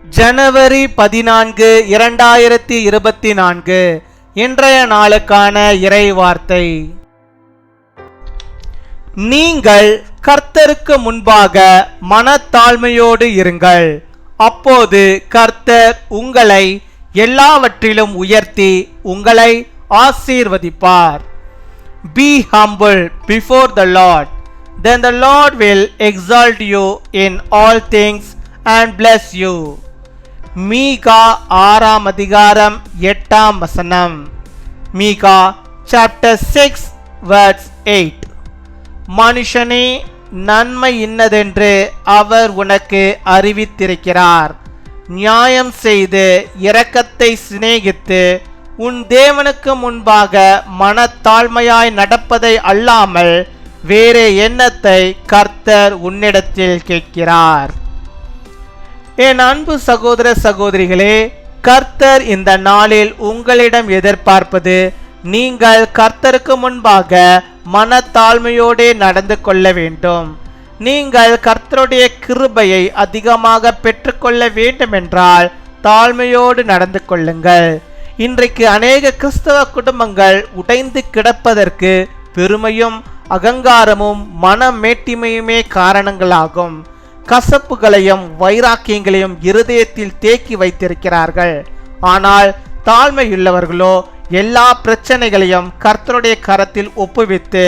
ஜனவரி 14, 2024 இன்றைய நாளுக்கான இறை வார்த்தை. நீங்கள் கர்த்தருக்கு முன்பாக மனத்தாழ்மையோடு இருங்கள், அப்போது கர்த்தர் உங்களை எல்லாவற்றிலும் உயர்த்தி உங்களை ஆசீர்வதிப்பார். Be humble before the Lord, then the Lord will exalt you in all things and bless you. மீகா 6 அதிகாரம் 8 வசனம். மீகா chapter 6 verse 8. மனுஷனே, நன்மை இன்னதென்று அவர் உனக்கு அறிவித்திருக்கிறார். நியாயம் செய்து இரக்கத்தை சிநேகித்து உன் தேவனுக்கு முன்பாக மனத்தாழ்மையாய் நடப்பதை அல்லாமல் வேறு எண்ணத்தை கர்த்தர் உன்னிடத்தில் கேட்கிறார். என் அன்பு சகோதர சகோதரிகளே, கர்த்தர் இந்த நாளில் உங்களிடம் எதிர்பார்ப்பது நீங்கள் கர்த்தருக்கு முன்பாக மனத்தாழ்மையோடு நடந்து கொள்ள வேண்டும். நீங்கள் கர்த்தருடைய கிருபையை அதிகமாக பெற்றுக்கொள்ள வேண்டுமென்றால் தாழ்மையோடு நடந்து கொள்ளுங்கள். இன்றைக்கு அநேக கிறிஸ்தவ குடும்பங்கள் உடைந்து கிடப்பதற்கு பெருமையும் அகங்காரமும் மனமேட்டிமையுமே காரணங்களாகும். கசப்புகளையும் வைராக்கியங்களையும் இருதயத்தில் தேக்கி வைத்திருக்கிறார்கள். ஆனால் தாழ்மையுள்ளவர்களோ எல்லா பிரச்சனைகளையும் கர்த்தருடைய கரத்தில் ஒப்புவித்து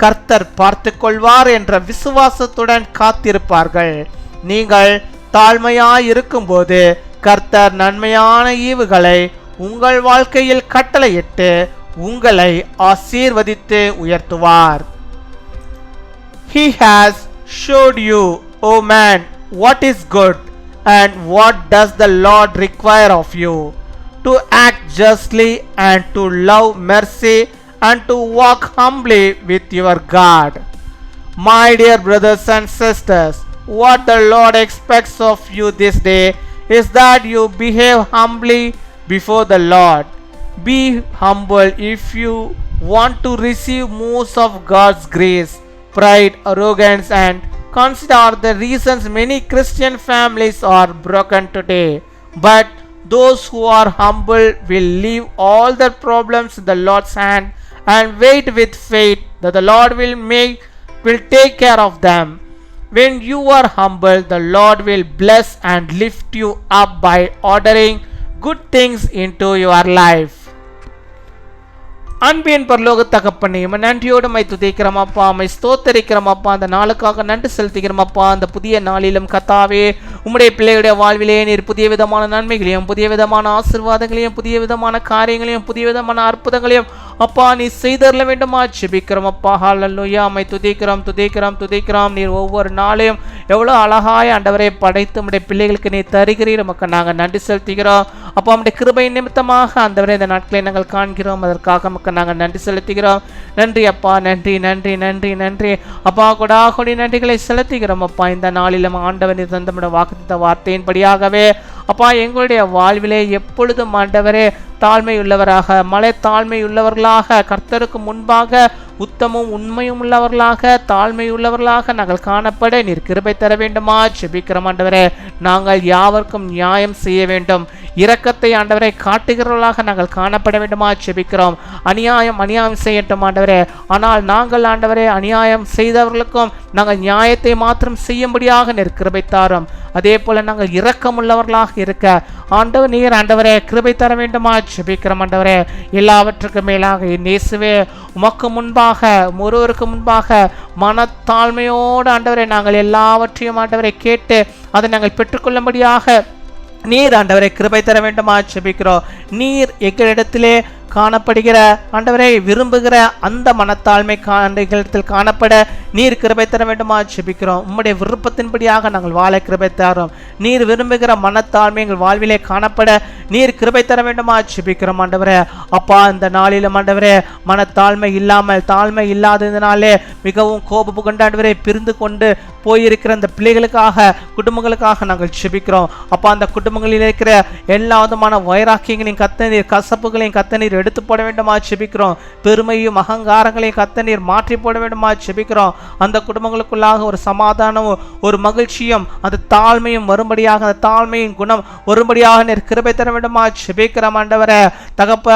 கர்த்தர் பார்த்து கொள்வார் என்ற விசுவாசத்துடன் காத்திருப்பார்கள். நீங்கள் தாழ்மையாய் இருக்கும்போது கர்த்தர் நன்மையான ஈவுகளை உங்கள் வாழ்க்கையில் கட்டளையிட்டு உங்களை ஆசீர்வதித்து உயர்த்துவார். He has showed you, O man, what is good, and what does the Lord require of you, to act justly and to love mercy and to walk humbly with your God. My dear brothers and sisters, what the Lord expects of you this day is that you behave humbly before the Lord. Be humble if you want to receive most of God's grace. Pride, arrogance, and consider the reasons many Christian families are broken today. But those who are humble will leave all their problems in the Lord's hand and wait with faith that the Lord will take care of them. When you are humble, the Lord will bless and lift you up by ordering good things into your life. அன்பின் பரலோக தகப்பனே, நன்றியோடு my துதிக்கிறோம் அப்பா, my ஸ்தோத்தரிக்கிறோம் அப்பா. அந்த நாளுக்காக நன்றி செலுத்துகிறோம் அப்பா. அந்த புதிய நாளிலும் கர்த்தாவே, உம்முடைய பிள்ளைகளுடைய வாழ்விலே நீர் புதிய விதமான நன்மைகளையும் புதிய விதமான ஆசீர்வாதங்களையும் புதிய விதமான காரியங்களையும் புதிய விதமான அற்புதங்களையும் அப்பா நீ செய்தரல வேண்டுமா ஜெபிக்கிறோம் அப்பா. ஹல்லேலூயா, மை துதிக்கிறோம் துதிக்கிறோம் துதிக்கிறோம். நீர் ஒவ்வொரு நாளையும் எவ்வளோ அழகாய் ஆண்டவரை படைத்து உம்முடைய பிள்ளைகளுக்கு நீர் தருகிறீர். நமக்கு நாங்கள் நன்றி செலுத்துகிறோம் அப்பா. உம்முடைய கிருபை நிமித்தமாக ஆண்டவரே இந்த நாட்களை நாங்கள் காண்கிறோம். அதற்காக நமக்கு நாங்கள் நன்றி செலுத்துகிறோம். நன்றி அப்பா, நன்றி நன்றி நன்றி நன்றி அப்பா. கொடாகொடி நன்றிகளை செலுத்துகிறோம் அப்பா. இந்த நாளிலும் ஆண்டவன் தந்த வாக்குத்த வார்த்தையின்படியாகவே அப்பா எங்களுடைய வாழ்விலே எப்பொழுதும் ஆண்டவரே தாழ்மை உள்ளவராக தாழ்மை உள்ளவர்களாக கர்த்தருக்கு முன்பாக உத்தமும் உண்மையும் உள்ளவர்களாக தாழ்மை உள்ளவர்களாக நாங்கள் காணப்பட நீர் கிருபை தர வேண்டுமா ஜெபிக்கிறோம் ஆண்டவரே. நாங்கள் யாவருக்கும் நியாயம் செய்ய வேண்டும், இரக்கத்தை ஆண்டவரை காட்டுகிறவர்களாக நாங்கள் காணப்பட வேண்டுமா ஜெபிக்கிறோம். அநியாயம் செய்யட்டும் ஆண்டவரே, ஆனால் நாங்கள் ஆண்டவரே அநியாயம் செய்தவர்களுக்கும் நாங்கள் நியாயத்தை மாத்திரம் செய்யும்படியாக நீர் கிருபை தாரும். அதே போல நாங்கள் இரக்கம் உள்ளவர்களாக இருக்க ஆண்டவர் நீர் ஆண்டவரே கிருபை தர வேண்டுமா ஜெபிக்கிறோம் ஆண்டவரே. எல்லாவற்றுக்கும் மேலாக இயேசுவே உமக்கு முன்பாக ஒருவருக்கு முன்பாக மனத்தாழ்மையோடு ஆண்டவரை நாங்கள் எல்லாவற்றையும் ஆண்டவரை கேட்டு அதை நாங்கள் பெற்றுக்கொள்ளும்படியாக நீர் ஆண்டவரை கிருபை தர வேண்டுமா ஜெபிக்கிறோம். நீர் எங்களிடத்திலே காணப்படுகிற ஆண்டவரை விரும்புகிற அந்த மனத்தாழ்மை இடத்தில் காணப்பட நீர் கிருபை தர வேண்டுமா ஜெபிக்கிறோம். உம்முடைய விருப்பத்தின்படியாக நாங்கள் வாழ கிருபை தரோம். நீர் விரும்புகிற மனத்தாழ்மை எங்கள் வாழ்விலே காணப்பட நீர் கிருபை தர வேண்டுமா ஜெபிக்கிறோம் ஆண்டவரே. அப்பா இந்த நாளிலும் ஆண்டவரே மனத்தாழ்மை இல்லாமல் தாழ்மை இல்லாததினாலே மிகவும் கோபம் கொண்டு ஆண்டவரை பிரிந்து கொண்டு போயிருக்கிற அந்த பிள்ளைகளுக்காக குடும்பங்களுக்காக நாங்கள் ஜெபிக்கிறோம் அப்பா. அந்த குடும்பங்களில் இருக்கிற எல்லா விதமான வைராக்கியங்களையும் கத்த நீர் கசப்புகளையும் கத்த நீர் எடுத்து போட வேண்டுமா ஜெபிக்கிறோம். பெருமையும் அகங்காரங்களையும் கர்த்தர் நீர் மாற்றி போட வேண்டுமா ஜெபிக்கிறோம். அந்த குடும்பங்களுக்குள்ளாக ஒரு சமாதானம், ஒரு மகிழ்ச்சியும், அந்த தாழ்மையும் வரும்படியாக, அந்த தாழ்மையின் குணம் வரும்படியாக நீர் கிருபை தர வேண்டுமா ஜெபிக்கிறோம். ஆண்டவரே தகப்ப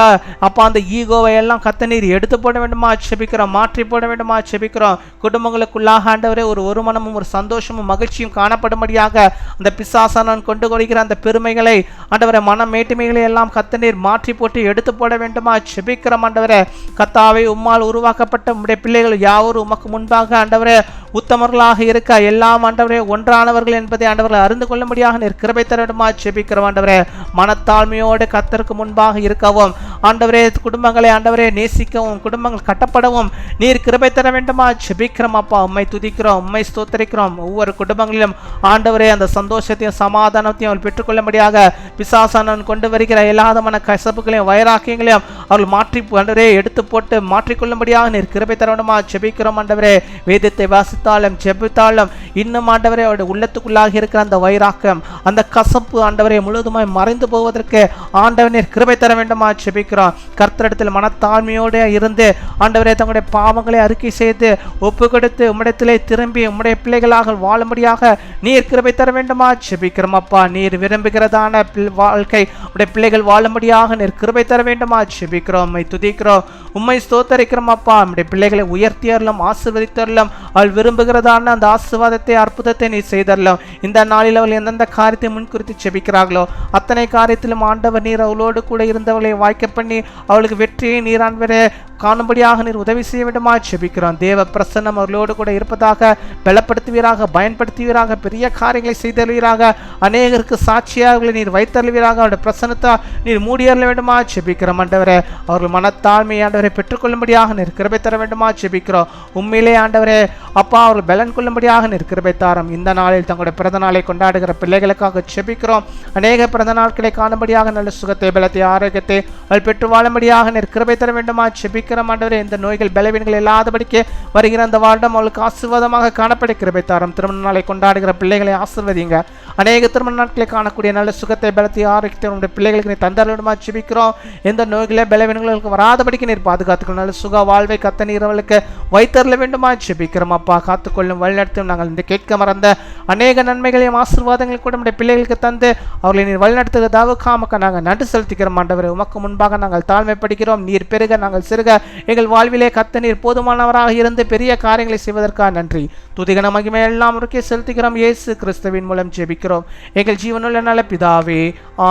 அப்பா, அந்த ஈகோவை எல்லாம் கர்த்தர் நீர் எடுத்து போட வேண்டுமா ஜெபிக்கிறோம். மாற்றி போட வேண்டுமா ஜெபிக்கிறோம். குடும்பங்களுக்குள்ளாக ஆண்டவரே ஒரு மனமும் ஒரு சந்தோஷமும் மகிழ்ச்சியும் காணப்படும்படியாக அந்த பிசாசானவன் கொண்டு கொடுக்கிற அந்த பெருமைகளை ஆண்டவரே, மன மேட்டுமைகளை எல்லாம் கர்த்தர் நீர் மாற்றி போட்டு எடுத்து போட வேண்டுமா ஜெபிக்கிறோம். ஆண்டவரே கர்த்தாவே, உம்மால் உருவாக்கப்பட்ட உம்முடைய பிள்ளைகள் யாவரும் உமக்கு முன்பாக ஆண்டவரே உத்தமர்களாக இருக்க எல்லாம் ஆண்டவரே ஒன்றானவர்கள் என்பதை ஆண்டவர்கள் அறிந்து கொள்ளும்படியாக நீர் கிருபை தர வேண்டுமா ஜெபிக்கிறோம். ஆண்டவரே மனத்தாழ்மையோடு கர்த்தருக்கு முன்பாக இருக்கவும் ஆண்டவரே, குடும்பங்களை ஆண்டவரே நேசிக்கவும், குடும்பங்கள் கட்டப்படவும் நீர் கிருபை தர வேண்டுமா ஜெபிக்கிறோம். அப்பா உம்மை துதிக்கிறோம், உம்மை ஸ்தோத்திரிக்கிறோம். ஒவ்வொரு குடும்பங்களிலும் ஆண்டவரே அந்த சந்தோஷத்தையும் சமாதானத்தையும் அவள் பெற்றுக்கொள்ளும்படியாக பிசாசானவன் கொண்டு வருகிற எல்லாதமான கசப்புகளையும் வைராக்கியங்களையும் அவள் மாற்றி ஆண்டவரே எடுத்து போட்டு மாற்றிக்கொள்ளும்படியாக நீர் கிருபை தர வேண்டுமா ஜெபிக்கிறோம். ஆண்டவரே வேதத்தை வாசித்தாலும் ஜெபித்தாலும் இன்னும் ஆண்டவரே அவருடைய உள்ளத்துக்குள்ளாக இருக்கிற அந்த வைராக்கம், அந்த கசப்பு ஆண்டவரே முழுவதுமாய் மறைந்து போவதற்கு ஆண்டவர் நீர் கிருபை தர வேண்டுமா ஜெபிக்கிறோம். கர்த்தரிடத்தில் மனத்தாழ்மையோடு இருந்து ஆண்டவரே தங்களுடைய பாவங்களை அறிக்கை செய்து ஒப்பு கொடுத்து உம்மிடத்திலே திரும்பி உம்முடைய பிள்ளைகளாக வாழும்படியாக நீர் கிருபை தர வேண்டுமா ஜெபிக்கிறோம். அப்பா நீர் விரும்புகிறதான வாழ்க்கை உடைய பிள்ளைகள் வாழும்படியாக நீர் கிருபை தர வேண்டுமா ஜெபிக்கிறோம். உம்மை துதிக்கிறோம், உம்மை ஸ்தோத்தரிக்கிறோம். அப்பா நம்முடைய பிள்ளைகளை உயர்த்தியறலும் ஆசீர்வதித்தரலும் அவள் விரும்புகிறதான அந்த ஆசீர்வாதத்தை அற்புதத்தை நீ செய்தரலும். இந்த நாளில் அவள் எந்தெந்த காரியத்தை முன்குறித்து ஜெபிக்கிறார்களோ அத்தனை காரியத்திலும் ஆண்டவர் நீர் அவளோடு கூட இருந்தவளை வாய்க்க பண்ணி அவளுக்கு வெற்றியை நீர் ஆண்டவரே காணும்படியாக நீர் உதவி செய்ய வேண்டுமா ஜெபிக்கிறோம். தேவ பிரசன்னம் அவர்களோடு கூட இருப்பதாக பலப்படுத்துவீராக, பயன்படுத்துவீராக, பெரிய காரியங்களை செய்தருவீராக, அநேகருக்கு சாட்சியாக நீர் வைத்தருவீராக. அவருடைய பிரசன்னத்தை நீர் மூடியறல வேண்டுமா ஜெபிக்கிறோம். ஆண்டவரே அவர்கள் மனத்தாழ்மை ஆண்டவரை பெற்றுக்கொள்ளும்படியாக நீர் கிருபை தர வேண்டுமா ஜெபிக்கிறோம். உண்மையிலே ஆண்டவரே அப்பா அவர்கள் பலன் கொள்ளும்படியாக நீர் கிருபை தாரும். இந்த நாளில் தங்களுடைய பிறந்த நாளை கொண்டாடுகிற பிள்ளைகளுக்காக ஜெபிக்கிறோம். அநேக பிறந்த நாட்களை காணும்படியாக நல்ல சுகத்தை, பலத்தை, ஆரோக்கியத்தை அவள் பெற்று வாழும்படியாக நீர் கிருபை தர வேண்டுமா ஜெபிக்கிறோம். ஆண்டவரே இந்த நோய்கள் பலவீனங்கள் இல்லாதபடிக்கு வருகிற அந்த வருடம் அவளுக்கு ஆசீர்வாதமாக காணப்பட கிருபை தாரும். திருமண நாளை கொண்டாடுகிற பிள்ளைகளை ஆசீர்வதிங்க. அநேக திருமண நாட்களை காணக்கூடிய நல்ல சுகத்தை, பலத்தை, ஆரோக்கியத்தை உங்களுடைய பிள்ளைகளுக்கு நீர் தந்தர வேண்டுமா ஜெபிக்கிறோம். எந்த நோய்களே பலவீனங்களுக்கு வராதபடிக்கு நீர் பாதுகாத்துக்கணும். நல்ல சுக வாழ்வை கத்த நீர் அவளுக்கு வைத்தரல வேண்டுமா ஜெபிக்கிறோம். அப்பா காத்துக்கொள்ளும் வழிநடத்தும். நாங்கள் இந்த கேட்க மறந்த அநேக நன்மைகளையும் ஆசீர்வாதங்களையும் கூட நம்முடைய பிள்ளைகளுக்கு தந்து அவர்களை நீர் வழிநடத்துவதாக நாங்கள் நன்றி செலுத்திக்கிறோம். ஆண்டவரே உமக்கு முன்பாக நாங்கள் தாழ்மைப்படுகிறோம். நீர் பெருக நாங்கள் சிறுக எங்கள் வாழ்விலே கத்த நீர் போதுமானவராக இருந்து பெரிய காரியங்களை செய்வதற்காக நன்றி. துதிகன மகிமை எல்லாம் உமக்கே செலுத்துகிறோம். இயேசு கிறிஸ்துவின் மூலம் ஜெபிக்கிறோம் எங்கள் ஜீவனுள்ள நல்ல பிதாவே,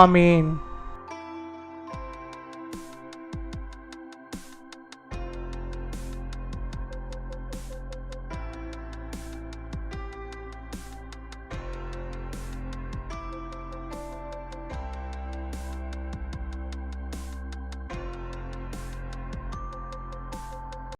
ஆமீன்.